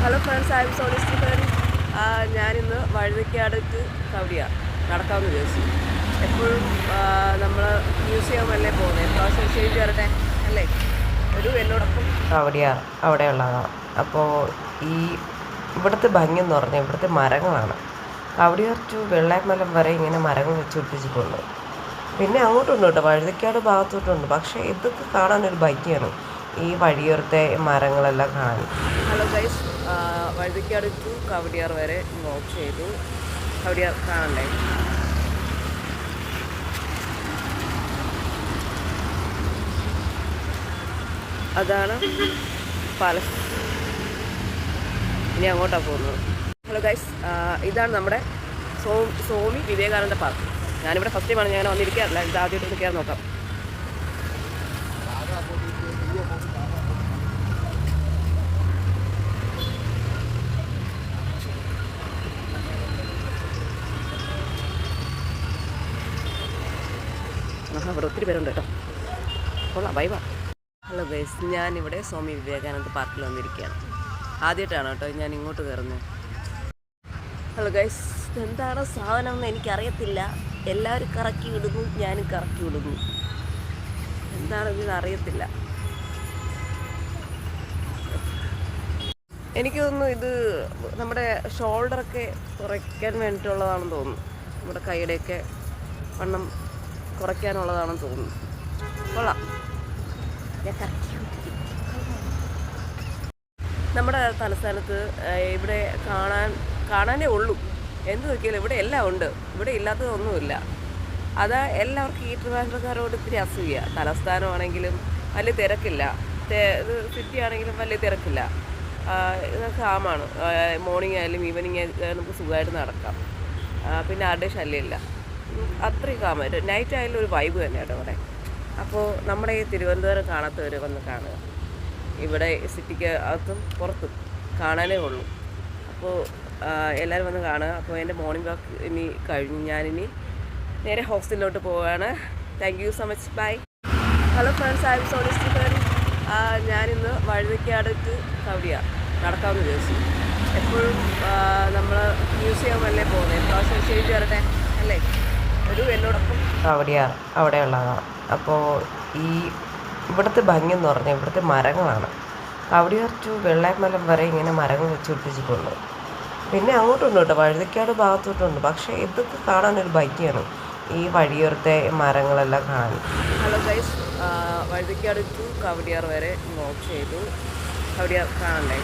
Hello friends, I'm Sony Stephen. ഞാനിന്ന് Vazhuthacaud to Kowdiar നടക്കാമെന്ന് വിചാരിച്ചു. എപ്പോഴും നമ്മൾ മ്യൂസിയം അല്ലേ പോകുന്നത്, പ്രാവശ്യം ചേഞ്ച് വരട്ടെ അല്ലേ. ഒരു എന്നോടൊപ്പം കവടിയാർ അവിടെയുള്ളതാണ്. അപ്പോൾ ഈ ഇവിടുത്തെ ഭംഗി എന്ന് പറഞ്ഞാൽ ഇവിടുത്തെ മരങ്ങളാണ്. കവടിയാർ ടു വെള്ളാമലം വരെ ഇങ്ങനെ മരങ്ങൾ വെച്ച് പിടിപ്പിച്ചിട്ടുണ്ട്. പിന്നെ അങ്ങോട്ടുണ്ട് കേട്ടോ, വഴുതയ്ക്കാട് ഭാഗത്തോട്ടുണ്ട്. പക്ഷേ ഇതൊക്കെ കാണാനൊരു ഭംഗിയാണ്, ഈ വഴിയോരത്തെ മരങ്ങളെല്ലാം കാണാൻ. Hello guys, Vazhuthacaud to Kowdiar വരെ വാക്ക് ചെയ്തു. കവടിയാർ കാണണ്ടേ? അതാണ് പാലസ്. ഇനി അങ്ങോട്ടാണ് പോകുന്നത്. ഹലോ ഗൈസ്, ഇതാണ് നമ്മുടെ സ്വാമി വിവേകാനന്ദ പാർക്ക്. ഞാനിവിടെ ഫസ്റ്റ് ടൈമാണ്, ഞാൻ വന്നിരിക്കാറില്ല. ഇത് ആദ്യമായിട്ട് ഒന്ന് കയറി നോക്കാം. ഇവിടെ ഒത്തിരി പേരുണ്ട് കേട്ടോ. കൊള്ളാം, ബൈ. ഹലോ ഗൈസ്, ഞാനിവിടെ സ്വാമി വിവേകാനന്ദ പാർക്കിൽ വന്നിരിക്കുകയാണ്. ആദ്യമായിട്ടാണ് കേട്ടോ ഞാൻ ഇങ്ങോട്ട് കയറുന്നത്. ഹലോ ഗൈസ്, എന്താണ് സാധനം എന്ന് എനിക്കറിയത്തില്ല. എല്ലാവരും കറക്കി വിടുന്നു, ഞാനും കറക്കി വിടുന്നു. എന്താണെന്ന് അറിയത്തില്ല. എനിക്ക് തോന്നുന്നു ഇത് നമ്മുടെ ഷോൾഡറൊക്കെ കുറയ്ക്കാൻ വേണ്ടിയിട്ടുള്ളതാണെന്ന് തോന്നുന്നു. നമ്മുടെ കൈയുടെയൊക്കെ വണ്ണം കുറയ്ക്കാനുള്ളതാണെന്ന് തോന്നുന്നു. കൊള്ളാം. നമ്മുടെ തലസ്ഥാനത്ത് ഇവിടെ കാണാനേ ഉള്ളൂ. എന്ത് നോക്കിയാലും ഇവിടെ എല്ലാം ഉണ്ട്. ഇവിടെ ഇല്ലാത്തതൊന്നുമില്ല. അതാ എല്ലാവർക്കും ഈ ട്രിവാൻഡ്രക്കാരോട് ഇത്തിരി അസൂയ. തലസ്ഥാനമാണെങ്കിലും വലിയ തിരക്കില്ല, ഇത് സിറ്റി ആണെങ്കിലും വലിയ തിരക്കില്ല. ഇത് കാമാണ്. മോർണിംഗ് ആയാലും ഈവനിങ് ആയാലും നമുക്ക് സുഖമായിട്ട് നടക്കാം. പിന്നെ ആരുടെ ശല്യമില്ല. അത്രയും കാമാണ്. നൈറ്റ് ആയാലും ഒരു വൈബ് തന്നെയാണ് ഇവിടെ. അപ്പോൾ നമ്മുടെ ഈ തിരുവനന്തപുരം കാണാത്തവർ വന്ന് കാണുക. ഇവിടെ സിറ്റിക്ക് അകത്തും പുറത്തും കാണാനേ ഉള്ളൂ. അപ്പോൾ എല്ലാവരും വന്ന് കാണുക. അപ്പോൾ എൻ്റെ മോർണിംഗ് വാക്ക് ഇനി കഴിഞ്ഞ് ഞാനിനി നേരെ ഹോസ്റ്റലിലോട്ട് പോവുകയാണ്. Thank you so much, bye. Hello friends, I'm Sony Stephen. ഞാനിന്ന് വഴുതയ്ക്കാട് ടു കവടിയാർ നടക്കാമെന്ന് വിചാരിച്ചു. എപ്പോഴും നമ്മൾ മ്യൂസിയം അല്ലേ പോകുന്നത്, പ്രാവശ്യം ചേഞ്ച് വരട്ടെ അല്ലേ. ഒരു എന്നോടൊപ്പം കവടിയാർ അവിടെയുള്ളതാണ്. അപ്പോൾ ഈ ഇവിടുത്തെ ഭംഗി എന്ന് പറഞ്ഞാൽ ഇവിടുത്തെ മരങ്ങളാണ്. കവടിയാർ ടു വെള്ളാമലം വരെ ഇങ്ങനെ മരങ്ങൾ വെച്ച് പിടിപ്പിച്ചിട്ടുണ്ട്. പിന്നെ അങ്ങോട്ടുണ്ട് കേട്ടോ, വഴുതയ്ക്കാട് ഭാഗത്തോട്ടുണ്ട്. പക്ഷേ ഇതൊക്കെ കാണാനൊരു ഭംഗിയാണ്, ഈ വഴിയോരത്തെ മരങ്ങളെല്ലാം കാണാൻ. Hello guys, Vazhuthacaud to Kowdiar വരെ വാക്ക് ചെയ്തു. കവടിയാർ കാണണ്ടേ?